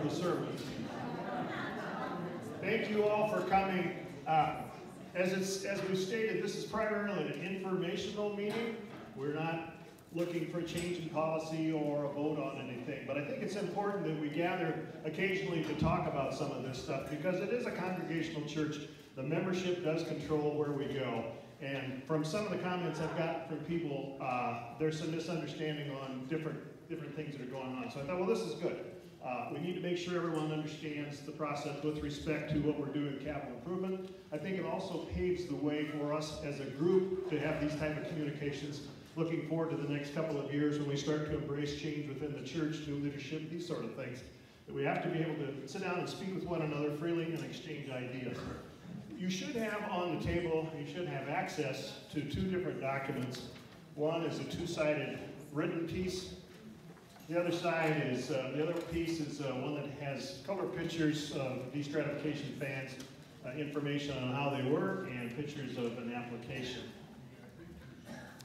the sermon. Thank you all for coming. As we've stated, this is primarily an informational meeting. We're not looking for a change in policy or a vote on anything, but I think it's important that we gather occasionally to talk about some of this stuff because it is a congregational church. The membership does control where we go. And from some of the comments I've gotten from people, there's some misunderstanding on different things that are going on. So I thought, well, this is good. We need to make sure everyone understands the process with respect to what we're doing in capital improvement. I think it also paves the way for us as a group to have these type of communications. Looking forward to the next couple of years when we start to embrace change within the church, new leadership, these sort of things. That we have to be able to sit down and speak with one another freely and exchange ideas. You should have on the table, you should have access to two different documents. One is a two-sided written piece. The other side is, the other piece is one that has color pictures of destratification fans, information on how they work, and pictures of an application.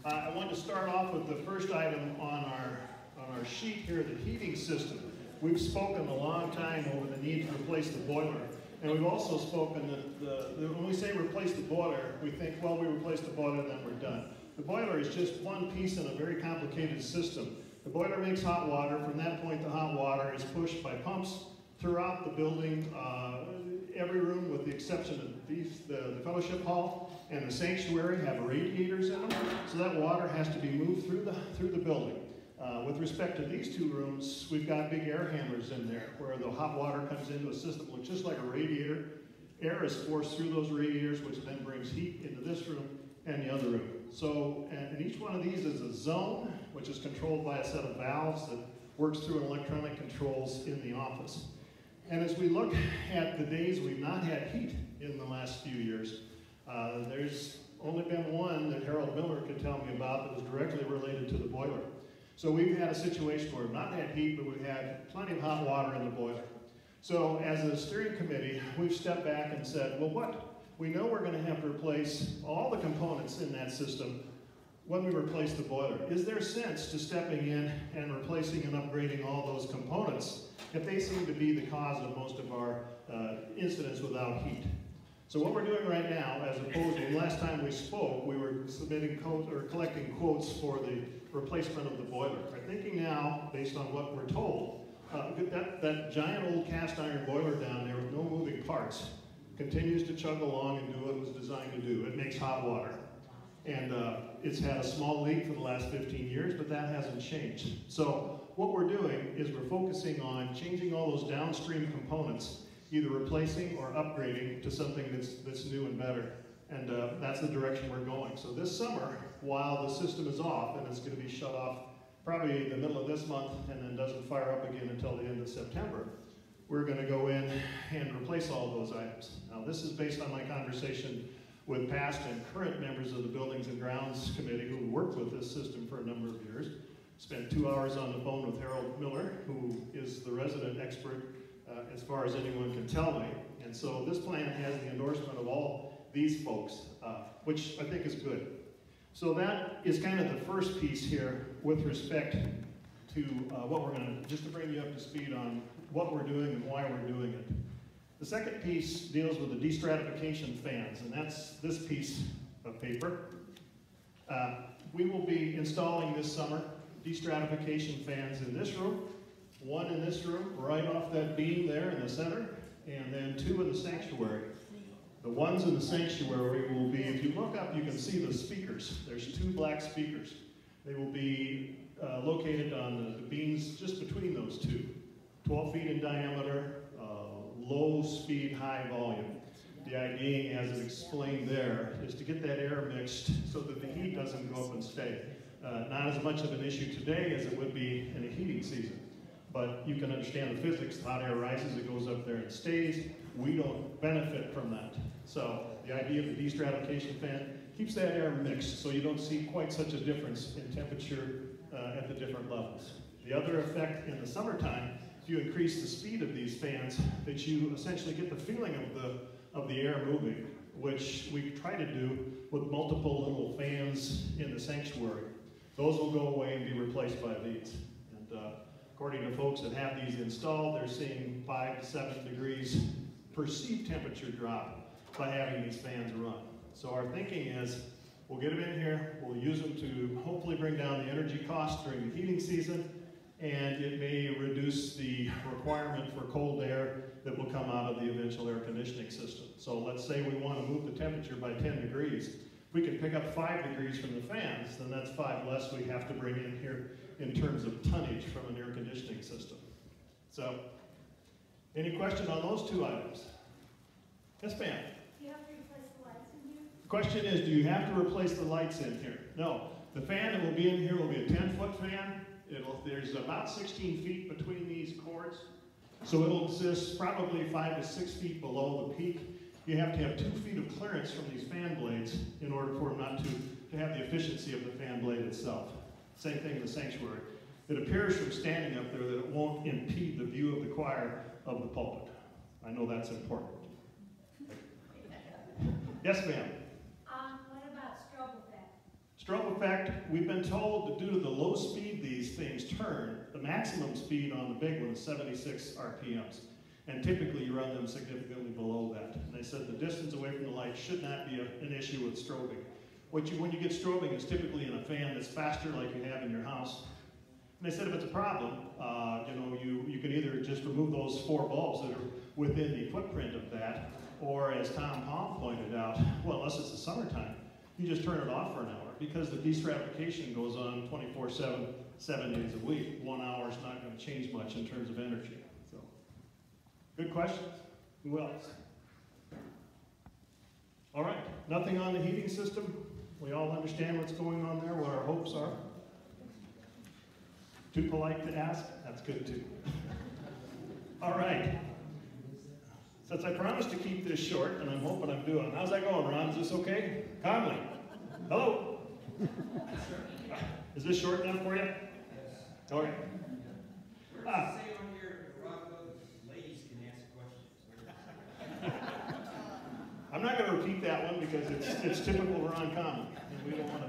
I want to start off with the first item on our sheet here, the heating system. We've spoken a long time over the need to replace the boiler. And we've also spoken that when we say replace the boiler, we think, well, we replace the boiler, then we're done. The boiler is just one piece in a very complicated system. The boiler makes hot water. From that point, the hot water is pushed by pumps throughout the building. Every room, with the exception of the fellowship hall and the sanctuary, have radiators in them. So that water has to be moved through the building. With respect to these two rooms, we've got big air handlers in there where the hot water comes into a system that looks just like a radiator. Air is forced through those radiators, which then brings heat into this room and the other room. So, and each one of these is a zone, which is controlled by a set of valves that works through electronic controls in the office. And as we look at the days we've not had heat in the last few years, there's only been one that Harold Miller could tell me about that was directly related to the boiler. So we've had a situation where we've not had heat, but we've had plenty of hot water in the boiler. So as a steering committee, we've stepped back and said, well, we know we're going to have to replace all the components in that system when we replace the boiler. Is there sense to stepping in and replacing and upgrading all those components if they seem to be the cause of most of our incidents without heat? So what we're doing right now, as opposed to the last time we spoke, we were submitting collecting quotes for the replacement of the boiler. We're thinking now, based on what we're told, that giant old cast iron boiler down there with no moving parts continues to chug along and do what it was designed to do. It makes hot water. And it's had a small leak for the last 15 years, but that hasn't changed. So what we're doing is we're focusing on changing all those downstream components, either replacing or upgrading to something that's new and better. And that's the direction we're going. So this summer, while the system is off, and it's going to be shut off probably the middle of this month and then doesn't fire up again until the end of September, we're going to go in and replace all those items. Now this is based on my conversation with past and current members of the Buildings and Grounds Committee who worked with this system for a number of years. Spent 2 hours on the phone with Harold Miller, who is the resident expert as far as anyone can tell me. And so this plan has the endorsement of all these folks, which I think is good. So that is kind of the first piece here with respect to what we're going to, just to bring you up to speed on what we're doing and why we're doing it. The second piece deals with the destratification fans, and that's this piece of paper. We will be installing this summer destratification fans in this room, one in this room, right off that beam there in the center, and then 2 in the sanctuary. The ones in the sanctuary will be, if you look up, you can see the speakers. There's 2 black speakers. They will be located on the beams just between those 2. 12 feet in diameter, low speed, high volume. The idea, as explained there, is to get that air mixed so that the heat doesn't go up and stay. Not as much of an issue today as it would be in a heating season. But you can understand the physics. Hot air rises, it goes up there and stays. We don't benefit from that. So the idea of the destratification fan keeps that air mixed so you don't see quite such a difference in temperature at the different levels. The other effect in the summertime, if you increase the speed of these fans, that you essentially get the feeling of the air moving, which we try to do with multiple little fans in the sanctuary. Those will go away and be replaced by these. And according to folks that have these installed, they're seeing 5 to 7 degrees perceived temperature drop by having these fans run. So our thinking is, we'll get them in here, we'll use them to hopefully bring down the energy costs during the heating season, and it may reduce the requirement for cold air that will come out of the eventual air conditioning system. So let's say we want to move the temperature by 10 degrees. If we can pick up 5 degrees from the fans, then that's 5 less we have to bring in here in terms of tonnage from an air conditioning system. So, any question on those two items? Yes, ma'am? Do you have to replace the lights in here? The question is, do you have to replace the lights in here? No. The fan that will be in here will be a 10-foot fan. There's about 16 feet between these cords. So it'll exist probably 5 to 6 feet below the peak. You have to have 2 feet of clearance from these fan blades in order for them not to have the efficiency of the fan blade itself. Same thing in the sanctuary. It appears from standing up there that it won't impede the view of the choir of the pulpit. I know that's important. Yes, ma'am? What about strobe effect? Strobe effect, we've been told that due to the low speed these things turn, the maximum speed on the big one is 76 RPMs. And typically you run them significantly below that. And they said the distance away from the light should not be an issue with strobing. When you get strobing, it's typically in a fan that's faster like you have in your house. And they said if it's a problem, you can either just remove those 4 bulbs that are within the footprint of that, or as Tom Palm pointed out, well, unless it's the summertime, you just turn it off for an hour because the destratification goes on 24/7, 7 days a week. 1 hour is not going to change much in terms of energy. So, good questions. Who else? All right, nothing on the heating system. We all understand what's going on there, what our hopes are. Too polite to ask? That's good too. All right. Since I promised to keep this short, and I'm hoping I'm doing, how's that going, Ron? Is this okay? Conley? Hello? Is this short enough for you? Yes. All right. Say on here, ladies can ask questions. I'm not going to repeat that one because it's typical Ron Conley. And we don't want to.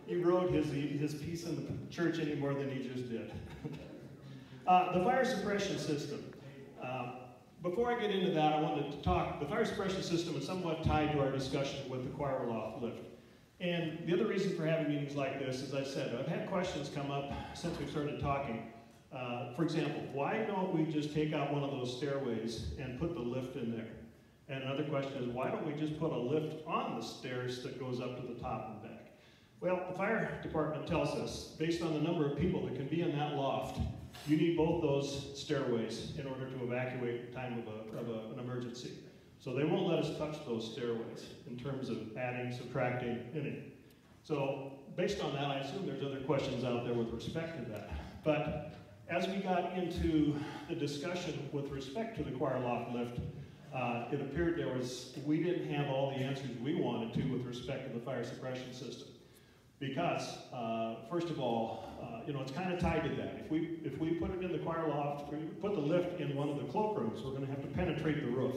He wrote his piece in the church any more than he just did. The fire suppression system. Before I get into that, I wanted to talk. The fire suppression system is somewhat tied to our discussion with the choir loft lift. And the other reason for having meetings like this, as I said, I've had questions come up since we started talking. For example, why don't we just take out one of those stairways and put the lift in there? And another question is, why don't we just put a lift on the stairs that goes up to the top and back? Well, the fire department tells us, based on the number of people that can be in that loft, you need both those stairways in order to evacuate in time of an emergency. So they won't let us touch those stairways in terms of adding, subtracting, anything. So based on that, I assume there's other questions out there with respect to that. But as we got into the discussion with respect to the choir loft lift, it appeared we didn't have all the answers we wanted to with respect to the fire suppression system. Because, first of all, it's kind of tied to that. If we put it in the choir loft, or put the lift in one of the cloakrooms, we're going to have to penetrate the roof.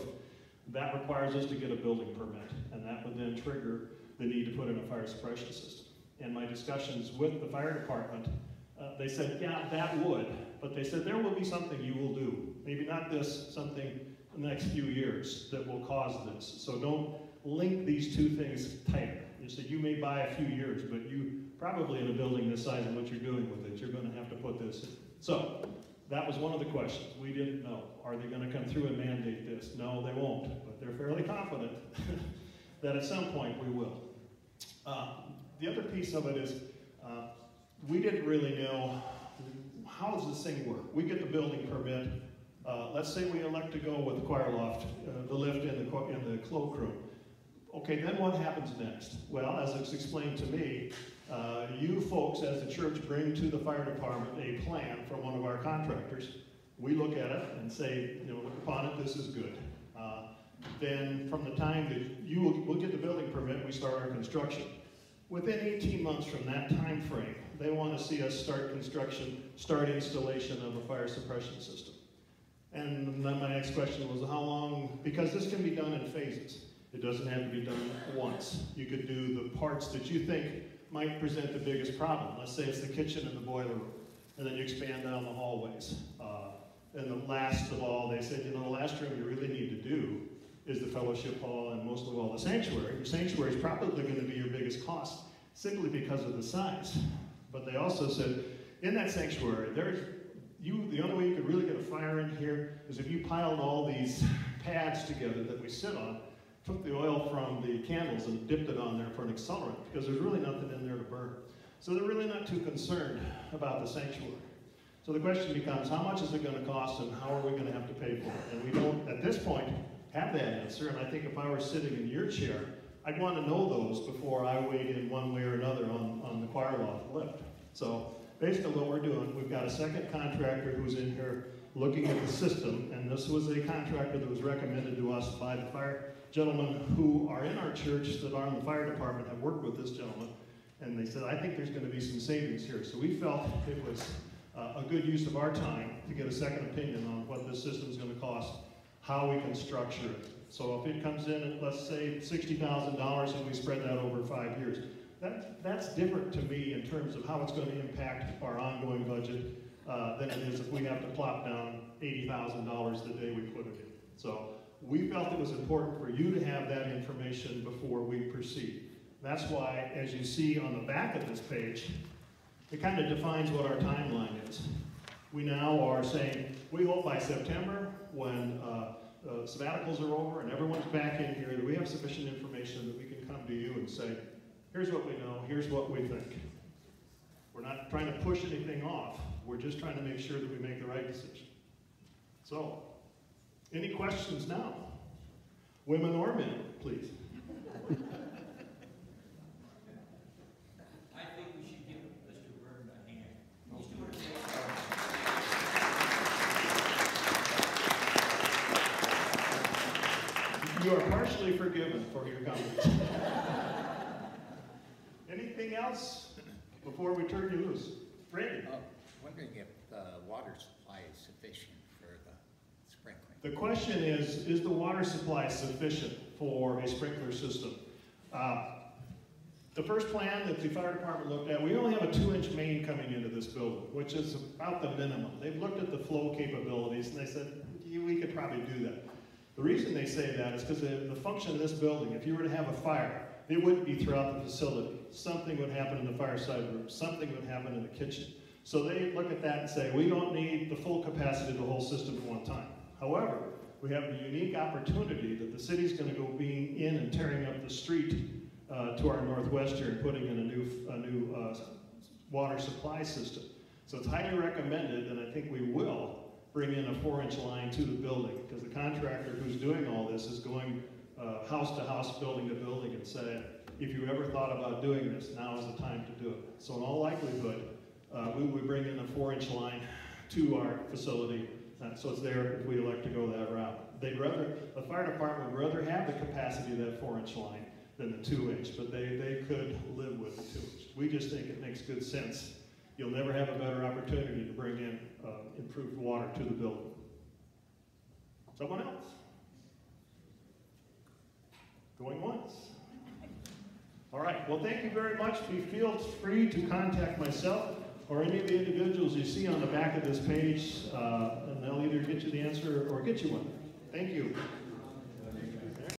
That requires us to get a building permit, and that would then trigger the need to put in a fire suppression system. And my discussions with the fire department, they said, yeah, that would, but they said there will be something you will do. Maybe not this, something in the next few years that will cause this. So don't link these two things tighter. You said you may buy a few years, but you probably in a building this size and what you're doing with it, you're going to have to put this in. So that was one of the questions. We didn't know. Are they going to come through and mandate this? No, they won't, but they're fairly confident that at some point we will. The other piece of it is we didn't really know how does this thing work. We get the building permit. Let's say we elect to go with the choir loft, the lift in the cloakroom. Okay, then what happens next? Well, as it's explained to me, you folks as the church bring to the fire department a plan from one of our contractors. We look at it and say, look upon it, this is good. Then from the time that we'll get the building permit, we start our construction. Within 18 months from that time frame, they want to see us start construction, start installation of a fire suppression system. And then my next question was how long, because this can be done in phases. It doesn't have to be done once. You could do the parts that you think might present the biggest problem. Let's say it's the kitchen and the boiler room. and then you expand down the hallways. And the last of all, they said, the last room you really need to do is the fellowship hall and most of all the sanctuary. The sanctuary is probably going to be your biggest cost simply because of the size. But they also said, in that sanctuary, the only way you could really get a fire in here is if you piled all these pads together that we sit on, took the oil from the candles and dipped it on there for an accelerant, because there's really nothing in there to burn. So they're really not too concerned about the sanctuary. So the question becomes, how much is it going to cost and how are we going to have to pay for it? And we don't, at this point, have that answer. And I think if I were sitting in your chair, I'd want to know those before I weighed in one way or another on the choir loft lift. So based on what we're doing, we've got a second contractor who's in here looking at the system, and this was a contractor that was recommended to us by the fire gentlemen who are in our church that are in the fire department, have worked with this gentleman, and they said, I think there's going to be some savings here. So we felt it was a good use of our time to get a second opinion on what this system is going to cost, how we can structure it. So if it comes in at, let's say, $60,000 and we spread that over 5 years, that's different to me in terms of how it's going to impact our ongoing budget than it is if we have to plop down $80,000 the day we put it in. So we felt it was important for you to have that information before we proceed. That's why, as you see on the back of this page, it kind of defines what our timeline is. We now are saying, we hope by September, when sabbaticals are over and everyone's back in here, that we have sufficient information that we can come to you and say, here's what we know, here's what we think. We're not trying to push anything off. We're just trying to make sure that we make the right decision. So, any questions now? Women or men, please. I think we should give Mr. Byrne a hand. He's doing a great job. You are partially forgiven for your comments. Anything else before we turn you loose? Randy? Wondering if the water supply is sufficient for the sprinkling. The question is the water supply sufficient for a sprinkler system? The first plan that the fire department looked at, we only have a 2-inch main coming into this building, which is about the minimum. They've looked at the flow capabilities and they said, we could probably do that. The reason they say that is because the function of this building, if you were to have a fire, it wouldn't be throughout the facility. Something would happen in the fireside room. Something would happen in the kitchen. So they look at that and say, we don't need the full capacity of the whole system at one time. However, we have the unique opportunity that the city's going to go being in and tearing up the street to our northwest here and putting in a new water supply system. So it's highly recommended, and I think we will bring in a 4-inch line to the building, because the contractor who's doing all this is going house to house, building to building, and say, if you ever thought about doing this, now is the time to do it. So in all likelihood, we would bring in a 4-inch line to our facility, so it's there if we elect to go that route. The fire department would rather have the capacity of that 4-inch line than the 2-inch, but they could live with the 2-inch. We just think it makes good sense. You'll never have a better opportunity to bring in improved water to the building. Someone else? Going once? All right, well, thank you very much. Feel free to contact myself or any of the individuals you see on the back of this page, and they'll either get you the answer or get you one. Thank you.